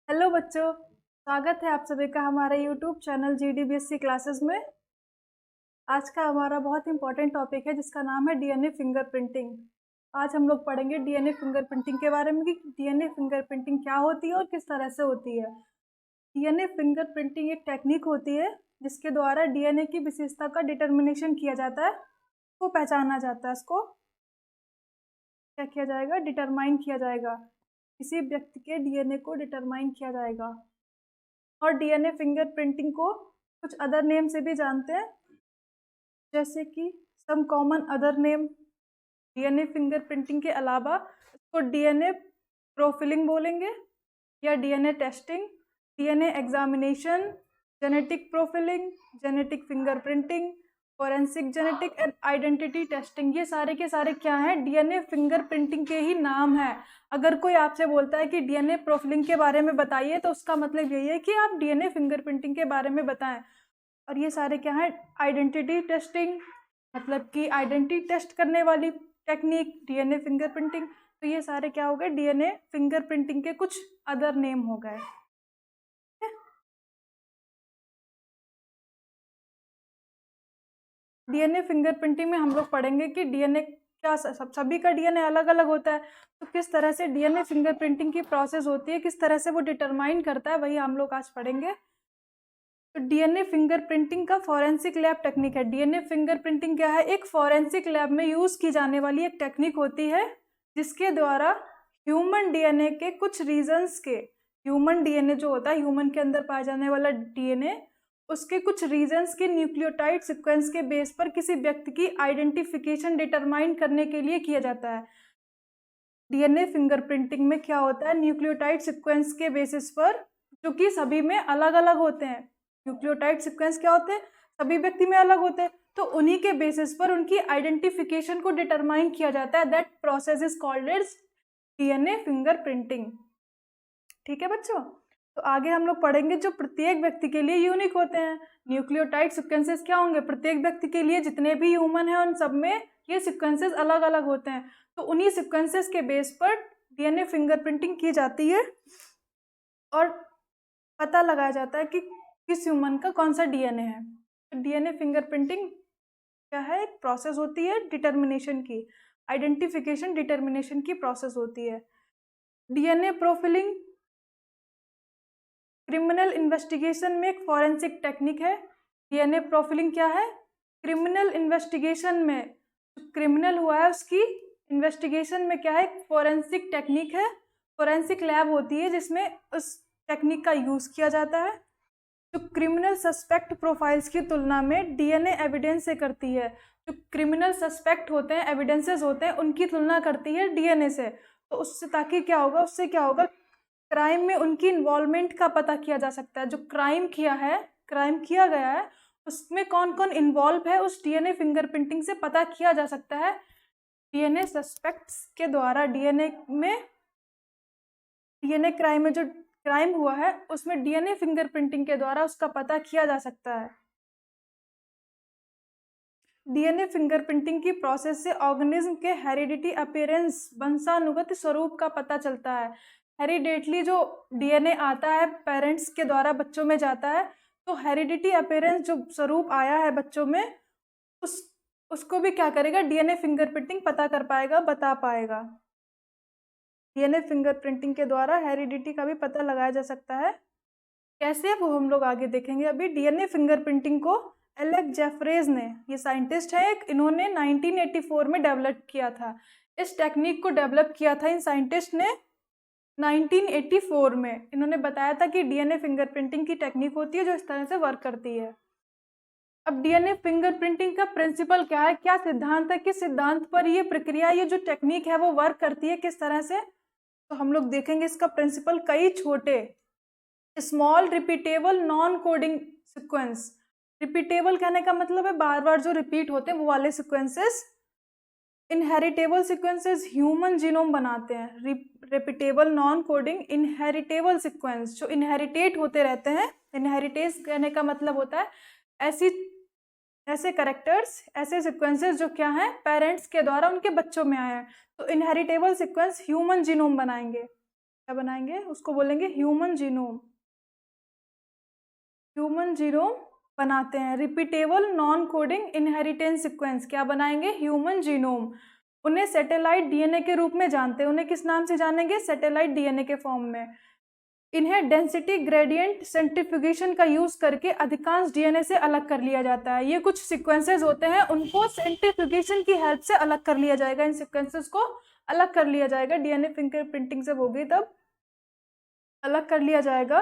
Hello बच्चों, स्वागत है आप सभी का हमारे यूट्यूब चैनल GDBSC क्लासेस में। आज का हमारा बहुत इंपॉर्टेंट टॉपिक है जिसका नाम है डीएनए फिंगरप्रिंटिंग। आज हम लोग पढ़ेंगे डीएनए फिंगरप्रिंटिंग के बारे में कि डीएनए फिंगरप्रिंटिंग क्या होती है और किस तरह से होती है। डीएनए फिंगरप्रिंटिंग एक टेक्निक होती है जिसके द्वारा डीएनए की विशेषता का डिटर्मिनेशन किया जाता है, उसको पहचाना जाता है, उसको क्या किया जाएगा, डिटरमाइन किया जाएगा। किसी व्यक्ति के डीएनए को डिटरमाइन किया जाएगा। और डीएनए फिंगरप्रिंटिंग को कुछ अदर नेम से भी जानते हैं, जैसे कि some common other name. DNA fingerprinting के अलावा इसको डीएनए प्रोफिलिंग बोलेंगे या DNA testing, DNA examination, genetic profiling, genetic fingerprinting, forensic genetic and identity testing. ये सारे के सारे क्या हैं, डीएनए फिंगरप्रिंटिंग के ही नाम है। अगर कोई आपसे बोलता है कि डीएनए प्रोफिलिंग के बारे में बताइए, तो उसका मतलब यही है कि आप डीएनए फिंगरप्रिंटिंग के बारे में बताएं। और ये सारे क्या है, आइडेंटिटी टेस्टिंग, मतलब कि आइडेंटिटी टेस्ट करने वाली टेक्निक, डीएनए फिंगरप्रिंटिंग। तो ये सारे क्या हो गए, डीएनए फिंगरप्रिंटिंग के कुछ अदर नेम हो गए। डीएनए फिंगरप्रिंटिंग में हम लोग पढ़ेंगे कि डीएनए क्या सभी का डीएनए अलग अलग होता है, तो किस तरह से डीएनए फिंगरप्रिंटिंग की प्रोसेस होती है, किस तरह से वो डिटरमाइन करता है, वही हम लोग आज पढ़ेंगे। तो डीएनए फिंगरप्रिंटिंग का फॉरेंसिक लैब टेक्निक है। डीएनए फिंगरप्रिंटिंग क्या है, एक फॉरेंसिक लैब में यूज़ की जाने वाली एक टेक्निक होती है जिसके द्वारा ह्यूमन डीएनए के कुछ रीजन्स के, ह्यूमन डीएनए जो होता है, ह्यूमन के अंदर पाया जाने वाला डीएनए, उसके कुछ रीजन्स के न्यूक्लियोटाइड सीक्वेंस के बेस पर किसी व्यक्ति की आइडेंटिफिकेशन डिटरमाइन करने के लिए किया जाता है। डीएनए फिंगरप्रिंटिंग में क्या होता है, न्यूक्लियोटाइड सीक्वेंस के बेसिस पर, जो कि सभी में अलग अलग होते हैं। न्यूक्लियोटाइड सीक्वेंस क्या होते हैं, सभी व्यक्ति में अलग होते हैं, तो उन्हीं के बेसिस पर उनकी आइडेंटिफिकेशन को डिटरमाइन किया जाता है। That process is called as DNA fingerprinting. ठीक है बच्चों, तो आगे हम लोग पढ़ेंगे जो प्रत्येक व्यक्ति के लिए यूनिक होते हैं। न्यूक्लियोटाइड सीक्वेंसेस क्या होंगे, प्रत्येक व्यक्ति के लिए जितने भी ह्यूमन हैं उन सब में ये सीक्वेंसेस अलग अलग होते हैं। तो उन्हीं सीक्वेंसेस के बेस पर डीएनए फिंगरप्रिंटिंग की जाती है और पता लगाया जाता है कि किस ह्यूमन का कौन सा डीएनए है। तो डीएनए फिंगरप्रिंटिंग क्या है, एक प्रोसेस होती है डिटर्मिनेशन की, आइडेंटिफिकेशन डिटर्मिनेशन की प्रोसेस होती है। डीएनए प्रोफिलिंग क्रिमिनल इन्वेस्टिगेशन में एक फॉरेंसिक टेक्निक है। डीएनए प्रोफिलिंग क्या है, क्रिमिनल इन्वेस्टिगेशन में जो क्रिमिनल हुआ है उसकी इन्वेस्टिगेशन में क्या है, एक फॉरेंसिक टेक्निक है, फॉरेंसिक लैब होती है जिसमें उस टेक्निक का यूज़ किया जाता है, जो क्रिमिनल सस्पेक्ट प्रोफाइल्स की तुलना में डीएनए एविडेंस से करती है। जो क्रिमिनल सस्पेक्ट होते हैं, एविडेंसेस होते हैं, उनकी तुलना करती है डीएनए से। तो उससे ताकि क्या होगा, उससे क्या होगा, क्राइम में उनकी इन्वॉल्वमेंट का पता किया जा सकता है। जो क्राइम किया है, क्राइम किया गया है, उसमें कौन कौन इन्वॉल्व है उस डीएनए फिंगरप्रिंटिंग से पता किया जा सकता है। डीएनए सस्पेक्ट्स के द्वारा डीएनए क्राइम में जो क्राइम हुआ है उसमें डीएनए फिंगरप्रिंटिंग के द्वारा उसका पता किया जा सकता है। डीएनए फिंगरप्रिंटिंग की प्रोसेस से ऑर्गेनिज्म के हेरिडिटी अपीयरेंस, वंशानुगत स्वरूप का पता चलता है। हेरिडेटली जो डीएनए आता है पेरेंट्स के द्वारा बच्चों में जाता है, तो हेरिडिटी अपीयरेंस जो स्वरूप आया है बच्चों में, उसको भी क्या करेगा, डीएनए फिंगरप्रिंटिंग पता कर पाएगा, बता पाएगा। डीएनए फिंगरप्रिंटिंग के द्वारा हेरिडिटी का भी पता लगाया जा सकता है। कैसे, वो हम लोग आगे देखेंगे। अभी डीएनए फिंगरप्रिंटिंग को एलेक जेफरेज ने, ये साइंटिस्ट है एक, इन्होंने 1984 में डेवलप किया था। इस टेक्निक को डेवलप किया था इन साइंटिस्ट ने 1984 में। इन्होंने बताया था कि डीएनए फिंगरप्रिंटिंग की टेक्निक होती है जो इस तरह से वर्क करती है। अब डीएनए फिंगरप्रिंटिंग का प्रिंसिपल क्या है, क्या सिद्धांत है, किस सिद्धांत पर ये प्रक्रिया, ये जो टेक्निक है वो वर्क करती है, किस तरह से, तो हम लोग देखेंगे इसका प्रिंसिपल। कई छोटे small repeatable non coding sequence, repeatable कहने का मतलब है बार बार जो रिपीट होते हैं वो वाले sequences. Inheritable sequences human genome बनाते हैं। Repeatable non coding inheritable sequence जो इनहेरिटेट होते रहते हैं। इनहेरिटेस कहने का मतलब होता है ऐसे करेक्टर्स, ऐसे सीक्वेंसेस जो क्या हैं, पेरेंट्स के द्वारा उनके बच्चों में आए हैं। तो इनहेरिटेबल सीक्वेंस ह्यूमन जीनोम बनाएंगे। क्या बनाएंगे, उसको बोलेंगे ह्यूमन जीनोम। ह्यूमन जीनोम बनाते हैं। Repeatable non coding inheritance sequence, क्या बनाएंगे, ह्यूमन जीनोम। उन्हें सैटेलाइट डीएनए के रूप में जानते हैं। उन्हें किस नाम से जानेंगे, सैटेलाइट डीएनए के फॉर्म में। इन्हें डेंसिटी ग्रेडियंट सेंट्रीफ्यूगेशन का यूज करके अधिकांश डीएनए से अलग कर लिया जाता है। ये कुछ सीक्वेंसेस होते हैं, उनको सेंट्रीफ्यूगेशन की हेल्प से अलग कर लिया जाएगा। इन सीक्वेंसेस को अलग कर लिया जाएगा, डीएनए फिंगरप्रिंटिंग जब होगी तब अलग कर लिया जाएगा।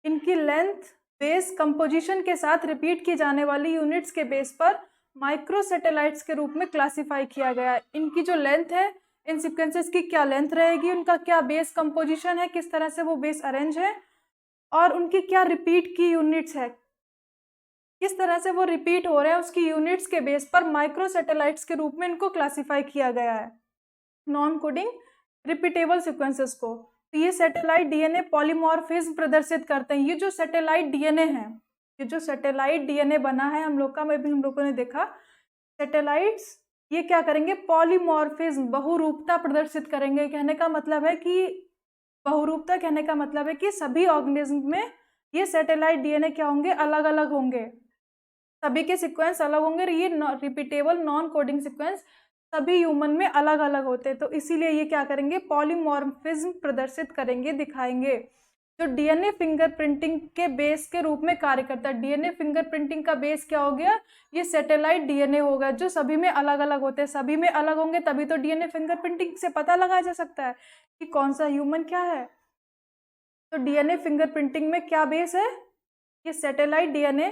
इनकी लेंथ बेस कंपोजिशन के साथ रिपीट की जाने वाली यूनिट्स के बेस पर माइक्रो सैटेलाइट्स के रूप में क्लासिफाई किया गया है। इनकी जो लेंथ है, इन सीक्वेंसेस की क्या लेंथ रहेगी, उनका क्या बेस कंपोजिशन है, किस तरह से वो बेस अरेंज है, और उनकी क्या रिपीट की यूनिट्स है, किस तरह से वो रिपीट हो रहे हैं, उसकी यूनिट्स के बेस पर माइक्रो सैटेलाइट्स के रूप में इनको क्लासिफाई किया गया है, नॉन कोडिंग रिपीटेबल सीक्वेंसेस को। तो ये सैटेलाइट डीएनए पॉलीमॉर्फिज्म प्रदर्शित करते हैं। ये जो सैटेलाइट डीएनए है, ये जो सैटेलाइट डीएनए बना है हम लोग का, मैं भी हम लोगों ने देखा, सैटेलाइट्स ये क्या करेंगे, पॉलीमॉर्फिज्म, बहुरूपता प्रदर्शित करेंगे। कहने का मतलब है कि बहुरूपता, कहने का मतलब है कि सभी ऑर्गेनिज्म में ये सैटेलाइट डीएनए क्या होंगे, अलग अलग होंगे, सभी के सीक्वेंस अलग होंगे। ये रिपीटेबल नॉन कोडिंग सीक्वेंस सभी ह्यूमन में अलग अलग होते हैं। तो इसीलिए ये क्या करेंगे, पॉलीमॉर्फिज्म प्रदर्शित करेंगे, दिखाएंगे, जो डीएनए फिंगरप्रिंटिंग के बेस के रूप में कार्य करता है। डीएनए फिंगरप्रिंटिंग का बेस क्या हो गया, ये सैटेलाइट डीएनए होगा, जो सभी में अलग अलग होते हैं। सभी में अलग होंगे तभी तो डीएनए फिंगरप्रिंटिंग से पता लगाया जा सकता है कि कौन सा ह्यूमन क्या है। तो डीएनए फिंगरप्रिंटिंग में क्या बेस है, ये सैटेलाइट डीएनए,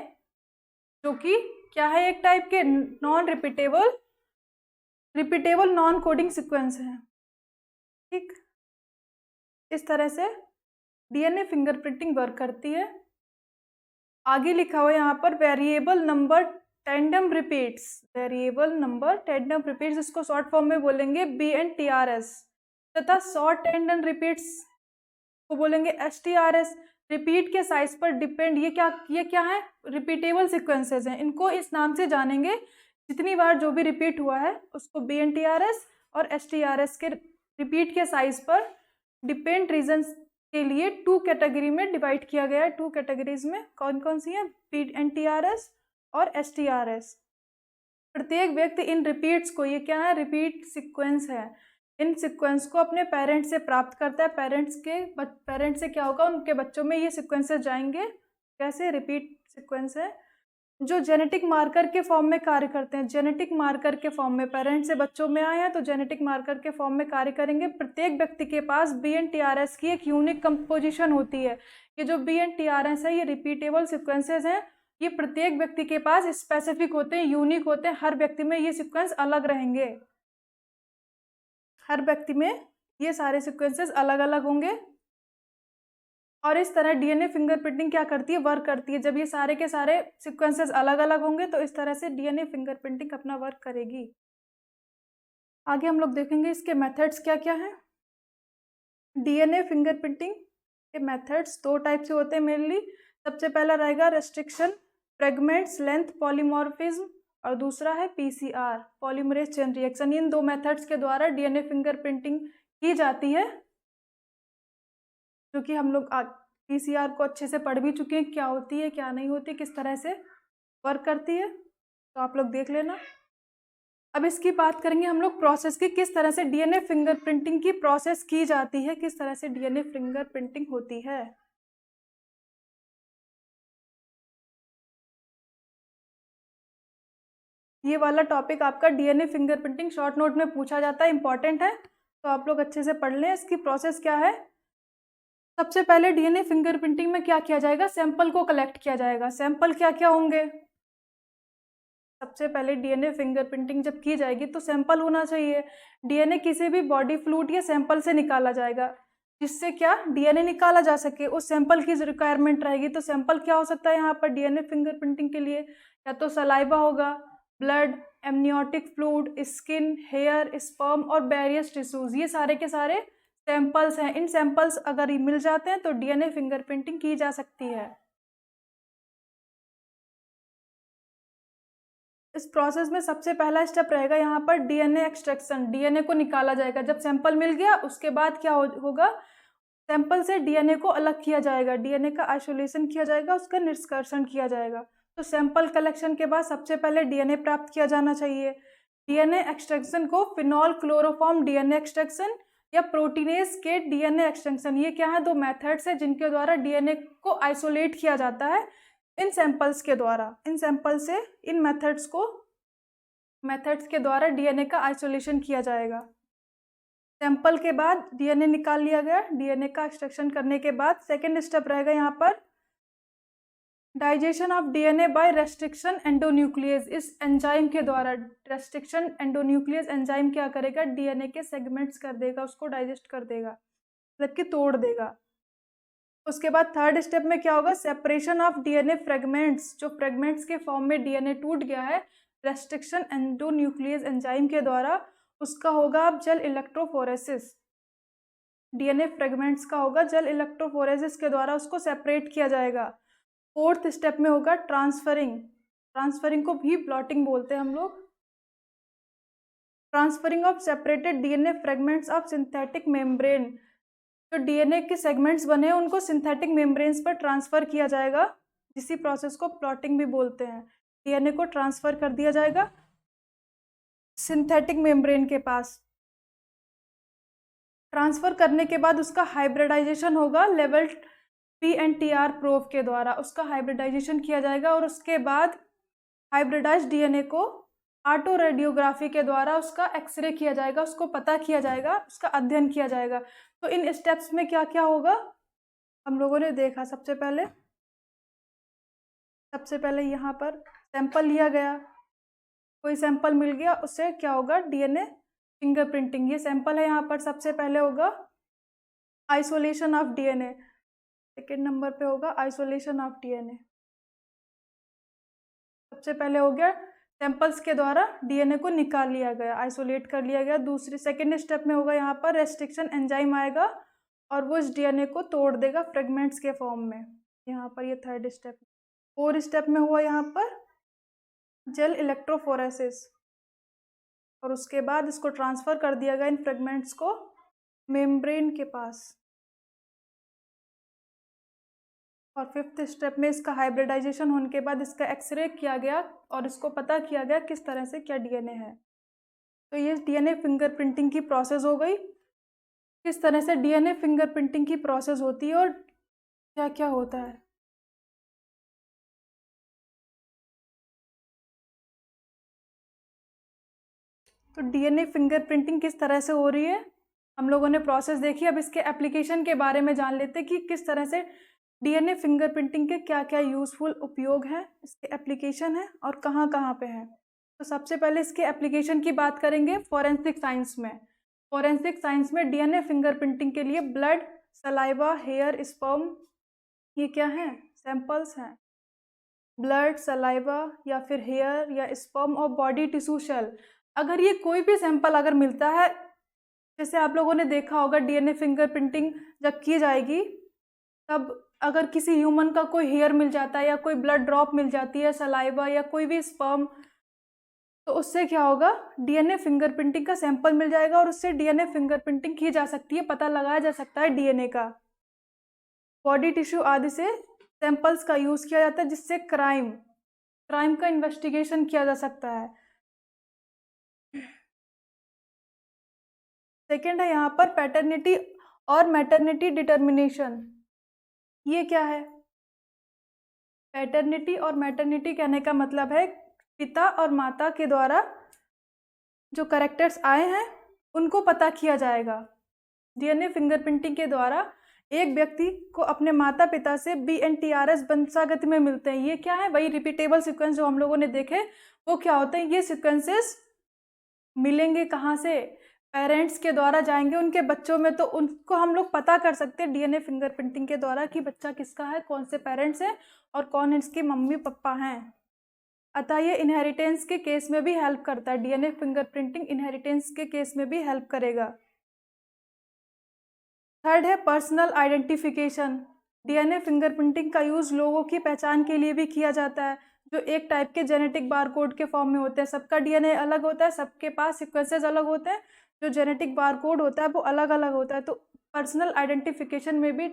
जो कि क्या है, एक टाइप के non repeatable non coding sequence है। ठीक, इस तरह से डीएनए फिंगरप्रिंटिंग वर्क करती है। आगे लिखा हुआ है यहाँ पर variable number tandem repeats, variable number tandem repeats, इसको शॉर्ट फॉर्म में बोलेंगे BNTRS, तथा शॉर्ट टैंडम रिपीट्स को बोलेंगे STRS। रिपीट के साइज पर डिपेंड, ये क्या है, रिपीटेबल सीक्वेंसेस हैं, इनको इस नाम से जानेंगे। जितनी बार जो भी रिपीट हुआ है उसको BNTRS और STRS के रिपीट के साइज पर डिपेंड रीजन्स के लिए 2 कैटेगरी में डिवाइड किया गया है। 2 कैटेगरीज में कौन कौन सी हैं, BNTRS और STRS। प्रत्येक व्यक्ति इन रिपीट्स को, ये क्या है, रिपीट सीक्वेंस है, इन सीक्वेंस को अपने पेरेंट्स से प्राप्त करता है। पेरेंट्स से क्या होगा, उनके बच्चों में ये सीक्वेंसेस जाएंगे। कैसे, रिपीट सीक्वेंस है जो जेनेटिक मार्कर के फॉर्म में कार्य करते हैं। जेनेटिक मार्कर के फॉर्म में पेरेंट्स से बच्चों में आए हैं तो जेनेटिक मार्कर के फॉर्म में कार्य करेंगे। प्रत्येक व्यक्ति के पास BNTRS की एक यूनिक कंपोजिशन होती है। ये जो BNTRS है, ये रिपीटेबल सीक्वेंसेस हैं, ये प्रत्येक व्यक्ति के पास स्पेसिफिक होते हैं, यूनिक होते हैं। हर व्यक्ति में ये सीक्वेंस अलग रहेंगे, हर व्यक्ति में ये सारे सीक्वेंसेस अलग अलग होंगे। और इस तरह डीएनए फिंगरप्रिंटिंग क्या करती है, वर्क करती है। जब ये सारे के सारे सीक्वेंसेस अलग अलग होंगे तो इस तरह से डीएनए फिंगरप्रिंटिंग अपना वर्क करेगी। आगे हम लोग देखेंगे इसके मेथड्स क्या क्या हैं। डीएनए फिंगरप्रिंटिंग के मेथड्स 2 टाइप से होते हैं मेनली। सबसे पहला रहेगा रेस्ट्रिक्शन फ्रेगमेंट्स लेंथ पॉलीमॉर्फिज्म, और दूसरा है PCR पॉलीमरेज चेन रिएक्शन। इन 2 मेथड्स के द्वारा डीएनए फिंगरप्रिंटिंग की जाती है, जो कि हम लोग PCR को अच्छे से पढ़ भी चुके हैं, क्या होती है क्या नहीं होती, किस तरह से वर्क करती है, तो आप लोग देख लेना। अब इसकी बात करेंगे हम लोग प्रोसेस की, किस तरह से डीएनए फिंगरप्रिंटिंग की प्रोसेस की जाती है, किस तरह से डीएनए फिंगरप्रिंटिंग होती है। ये वाला टॉपिक आपका डीएनए फिंगरप्रिंटिंग शॉर्ट नोट में पूछा जाता है, इंपॉर्टेंट है, तो आप लोग अच्छे से पढ़ लें। इसकी प्रोसेस क्या है, सबसे पहले डीएनए फिंगरप्रिंटिंग में क्या किया जाएगा, सैंपल को कलेक्ट किया जाएगा। सैंपल क्या क्या होंगे, सबसे पहले डीएनए फिंगरप्रिंटिंग जब की जाएगी तो सैंपल होना चाहिए। डीएनए किसी भी बॉडी फ्लूइड या सैंपल से निकाला जाएगा, जिससे क्या डीएनए निकाला जा सके, उस सैंपल की रिक्वायरमेंट रहेगी। तो सैंपल क्या हो सकता है यहाँ पर डीएनए फिंगरप्रिंटिंग के लिए, या तो सलाइवा होगा, blood, amniotic fluid, skin, hair, sperm और वेरियस टिश्यूज, ये सारे के सारे सैंपल्स हैं। इन सैंपल्स अगर मिल जाते हैं तो डीएनए फिंगरप्रिंटिंग की जा सकती है। इस प्रोसेस में सबसे पहला स्टेप रहेगा यहाँ पर डीएनए एक्सट्रैक्शन, डीएनए को निकाला जाएगा। जब सैंपल मिल गया उसके बाद क्या होगा, सैंपल से डीएनए को अलग किया जाएगा, डीएनए का आइसोलेशन किया जाएगा, उसका निष्कर्षण किया जाएगा। तो सैंपल कलेक्शन के बाद सबसे पहले डीएनए प्राप्त किया जाना चाहिए। डीएनए एक्सट्रैक्शन को फिनॉल क्लोरोफॉर्म डीएनए एक्सट्रैक्शन या प्रोटीनेज के डीएनए एक्सट्रैक्शन, ये क्या है, दो मेथड्स है जिनके द्वारा डीएनए को आइसोलेट किया जाता है इन सैंपल्स के द्वारा। इन सैंपल से इन मेथड्स के द्वारा डीएनए का आइसोलेशन किया जाएगा। सैंपल के बाद डीएनए निकाल लिया गया, डीएनए का एक्सट्रैक्शन करने के बाद सेकेंड स्टेप रहेगा यहाँ पर digestion of DNA by restriction endonuclease. इस एंजाइम के द्वारा रेस्ट्रिक्शन एंडोन्यूक्लियस एंजाइम क्या करेगा, डीएनए के सेगमेंट्स कर देगा, उसको डाइजेस्ट कर देगा, मतलब कि तोड़ देगा। उसके बाद थर्ड स्टेप में क्या होगा, सेपरेशन ऑफ डीएनए फ्रेगमेंट्स, जो फ्रेगमेंट्स के फॉर्म में डीएनए टूट गया है रेस्ट्रिक्शन एंडोन्यूक्लियस एंजाइम के द्वारा, उसका होगा अब जेल इलेक्ट्रोफोरेसिस। डीएनए फ्रेगमेंट्स का होगा जेल इलेक्ट्रोफोरेसिस के द्वारा उसको सेपरेट किया जाएगा। फोर्थ स्टेप में होगा ट्रांसफरिंग, ट्रांसफरिंग को भी ब्लॉटिंग बोलते हैं हम लोग। Transferring of separated DNA fragments of synthetic membrane, जो डीएनए के सेगमेंट्स बने हैं उनको सिंथेटिक मेम्ब्रेन्स पर ट्रांसफर किया जाएगा, इसी प्रोसेस को प्लॉटिंग भी बोलते हैं। डीएनए को ट्रांसफर कर दिया जाएगा सिंथेटिक मेम्ब्रेन के पास। ट्रांसफर करने के बाद उसका हाइब्रिडाइजेशन होगा लेवल PNTR प्रोब के द्वारा, उसका हाइब्रिडाइजेशन किया जाएगा और उसके बाद हाइब्रिडाइज्ड डीएनए को ऑटो रेडियोग्राफी के द्वारा उसका एक्सरे किया जाएगा, उसको पता किया जाएगा, उसका अध्ययन किया जाएगा। तो इन स्टेप्स में क्या क्या होगा हम लोगों ने देखा। सबसे पहले यहाँ पर सैंपल लिया गया, कोई सैंपल मिल गया, उससे क्या होगा, डीएनए फिंगरप्रिंटिंग। ये सैंपल है यहाँ पर। सबसे पहले होगा isolation of DNA, second number पे होगा आइसोलेशन ऑफ डीएनए। सबसे पहले हो गया सैंपल्स के द्वारा डीएनए को निकाल लिया गया, आइसोलेट कर लिया गया। सेकेंड स्टेप में होगा यहाँ पर रेस्ट्रिक्शन एंजाइम आएगा और वो इस डीएनए को तोड़ देगा फ्रेगमेंट्स के फॉर्म में, यहाँ पर ये थर्ड स्टेप। फोर्थ स्टेप में हुआ यहाँ पर जेल इलेक्ट्रोफोरेसिस और उसके बाद इसको ट्रांसफर कर दिया गया इन फ्रेगमेंट्स को मेम्ब्रेन के पास। और फिफ्थ स्टेप में इसका हाइब्रिडाइजेशन होने के बाद इसका एक्सरे किया गया और इसको पता किया गया किस तरह से क्या डीएनए है। तो ये डीएनए फिंगरप्रिंटिंग की प्रोसेस हो गई। किस तरह से डीएनए फिंगरप्रिंटिंग की प्रोसेस होती है और क्या क्या होता है। तो डीएनए फिंगरप्रिंटिंग किस तरह से हो रही है हम लोगों ने प्रोसेस देखी। अब इसके एप्लीकेशन के बारे में जान लेते कि किस तरह से डीएनए फिंगरप्रिंटिंग के क्या क्या यूज़फुल उपयोग हैं, इसके एप्लीकेशन है और कहाँ कहाँ पे हैं। तो सबसे पहले इसके एप्लीकेशन की बात करेंगे फॉरेंसिक साइंस में। फॉरेंसिक साइंस में डीएनए फिंगरप्रिंटिंग के लिए ब्लड, सलाइवा, हेयर, स्पर्म, ये क्या हैं, सैंपल्स हैं। ब्लड, सलाइवा या फिर हेयर या स्पर्म और बॉडी टिश्यू सेल, अगर ये कोई भी सैंपल अगर मिलता है, जैसे आप लोगों ने देखा होगा डीएनए फिंगरप्रिंटिंग जब की जाएगी तब अगर किसी ह्यूमन का कोई हेयर मिल जाता है या कोई ब्लड ड्रॉप मिल जाती है, सलाइवा या कोई भी स्पर्म, तो उससे क्या होगा, डीएनए फिंगरप्रिंटिंग का सैंपल मिल जाएगा और उससे डीएनए फिंगरप्रिंटिंग की जा सकती है, पता लगाया जा सकता है डीएनए का। बॉडी टिश्यू आदि से सैंपल्स का यूज़ किया जाता है जिससे क्राइम का इन्वेस्टिगेशन किया जा सकता है। सेकेंड है यहाँ पर पैटर्निटी और मैटरनिटी डिटर्मिनेशन। ये क्या है, पैटर्निटी और मैटरनिटी कहने का मतलब है पिता और माता के द्वारा जो कैरेक्टर्स आए हैं उनको पता किया जाएगा। डीएनए फिंगरप्रिंटिंग के द्वारा एक व्यक्ति को अपने माता पिता से BNTRS वंशागति में मिलते हैं। ये क्या है, वही रिपीटेबल सीक्वेंस जो हम लोगों ने देखे वो क्या होते हैं, ये सीक्वेंसेस मिलेंगे कहाँ से, पेरेंट्स के द्वारा जाएंगे उनके बच्चों में, तो उनको हम लोग पता कर सकते हैं डीएनए फिंगरप्रिंटिंग के द्वारा कि बच्चा किसका है, कौन से पेरेंट्स हैं और कौन इसके मम्मी पापा हैं। अतः ये इनहेरिटेंस के केस में भी हेल्प करता है, डीएनए फिंगरप्रिंटिंग इनहेरिटेंस के केस में भी हेल्प करेगा। थर्ड है पर्सनल आइडेंटिफिकेशन। डीएनए फिंगरप्रिंटिंग का यूज़ लोगों की पहचान के लिए भी किया जाता है जो एक टाइप के जेनेटिक बारकोड के फॉर्म में होते हैं। सबका डीएनए अलग होता है, सबके पास सीक्वेंसेस अलग होते हैं, जो जेनेटिक बारकोड होता है वो अलग अलग होता है। तो पर्सनल आइडेंटिफिकेशन में भी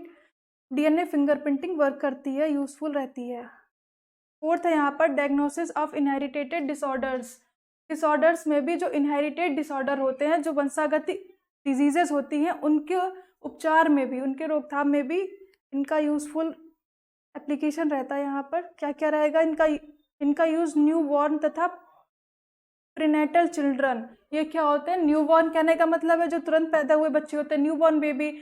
डीएनए फिंगरप्रिंटिंग वर्क करती है, यूजफुल रहती है। फोर्थ है यहाँ पर डायग्नोसिस ऑफ इनहेरिटेड डिसऑर्डर्स में भी जो इनहेरिटेड डिसऑर्डर होते हैं, जो वंशागत डिजीजेस होती हैं, उनके उपचार में भी, उनके रोकथाम में भी इनका यूजफुल एप्लीकेशन रहता है। यहाँ पर क्या क्या रहेगा इनका यूज़ न्यू बॉर्न तथा प्रीनेटल चिल्ड्रन। ये क्या होते हैं? न्यू बॉर्न कहने का मतलब है जो तुरंत पैदा हुए बच्चे होते हैं, न्यू बॉर्न बेबी।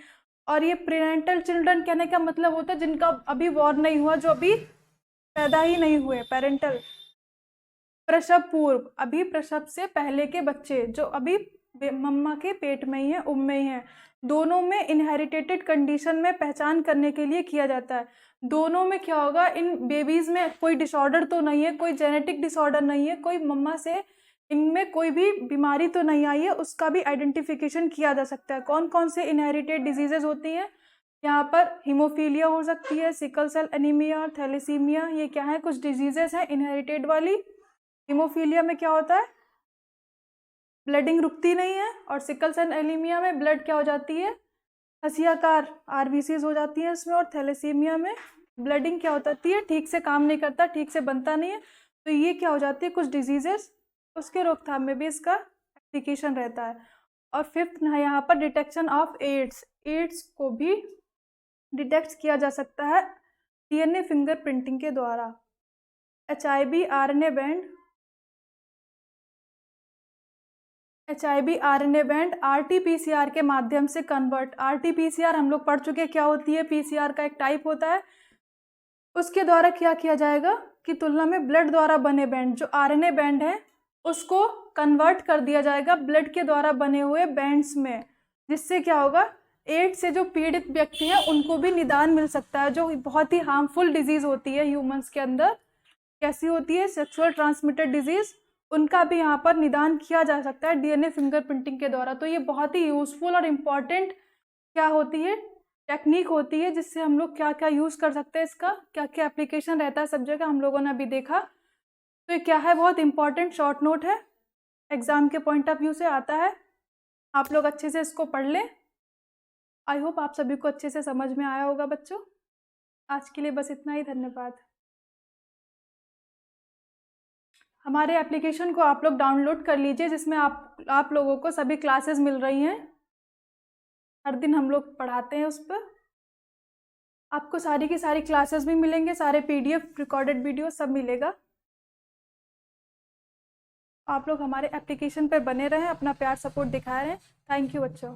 और ये प्रीनेटल चिल्ड्रन कहने का मतलब होता है जिनका अभी बॉर्न नहीं हुआ, जो अभी पैदा ही नहीं हुए, पेरेंटल। प्रसव पूर्व, अभी प्रसव से पहले के बच्चे जो अभी मम्मा के पेट में ही है, उम में ही है। दोनों में इनहेरिटेड कंडीशन में पहचान करने के लिए किया जाता है। दोनों में क्या होगा, इन बेबीज़ में कोई डिसऑर्डर तो नहीं है, कोई जेनेटिक डिसऑर्डर नहीं है, कोई मम्मा से इनमें कोई भी बीमारी तो नहीं आई है, उसका भी आइडेंटिफिकेशन किया जा सकता है। कौन कौन से इनहेरिटेड डिजीजेज होती हैं? यहाँ पर हीमोफीलिया हो सकती है, सिकल सेल एनीमिया, थैलेसीमिया। ये क्या है? कुछ डिजीजेस हैं इनहेरिटेड वाली। हीमोफीलिया में क्या होता है? ब्लडिंग रुकती नहीं है। और सिकल सेल एनीमिया में ब्लड क्या हो जाती है? हसियाकार आरबीसीज हो जाती है इसमें। और थैलेसीमिया में ब्लडिंग क्या हो जाती है? ठीक से काम नहीं करता, ठीक से बनता नहीं है। तो ये क्या हो जाती है? कुछ डिजीजेस, उसके रोकथाम में भी इसका एप्लीकेशन रहता है। और फिफ्थ है यहाँ पर डिटेक्शन ऑफ एड्स को भी डिटेक्ट किया जा सकता है डीएनए फिंगरप्रिंटिंग के द्वारा। HIV RNA बैंड RT-PCR के माध्यम से कन्वर्ट। RT-PCR हम लोग पढ़ चुके, क्या होती है? PCR का एक टाइप होता है। उसके द्वारा क्या किया जाएगा कि तुलना में ब्लड द्वारा बने बैंड, जो RNA बैंड है, उसको कन्वर्ट कर दिया जाएगा ब्लड के द्वारा बने हुए बैंड्स में, जिससे क्या होगा, एड्स से जो पीड़ित व्यक्ति हैं उनको भी निदान मिल सकता है। जो बहुत ही हार्मफुल डिजीज़ होती है ह्यूमंस के अंदर, कैसी होती है? सेक्सुअल ट्रांसमिटेड डिजीज़, उनका भी यहाँ पर निदान किया जा सकता है डीएनए फिंगरप्रिंटिंग के द्वारा। तो ये बहुत ही यूज़फुल और इम्पॉर्टेंट क्या होती है? टेक्निक होती है, जिससे हम लोग क्या क्या यूज़ कर सकते हैं, इसका क्या क्या एप्लीकेशन रहता है सब जगह, हम लोगों ने अभी देखा। तो ये क्या है? बहुत इंपॉर्टेंट शॉर्ट नोट है, एग्ज़ाम के पॉइंट ऑफ व्यू से आता है। आप लोग अच्छे से इसको पढ़ लें। आई होप आप सभी को अच्छे से समझ में आया होगा बच्चों। आज के लिए बस इतना ही, धन्यवाद। हमारे एप्लीकेशन को आप लोग डाउनलोड कर लीजिए, जिसमें आप लोगों को सभी क्लासेस मिल रही हैं। हर दिन हम लोग पढ़ाते हैं उस पर। आपको सारी की सारी क्लासेस भी मिलेंगे, सारे PDF रिकॉर्डेड वीडियो सब मिलेगा। आप लोग हमारे एप्लीकेशन पर बने रहें, अपना प्यार सपोर्ट दिखाए रहें। थैंक यू बच्चों।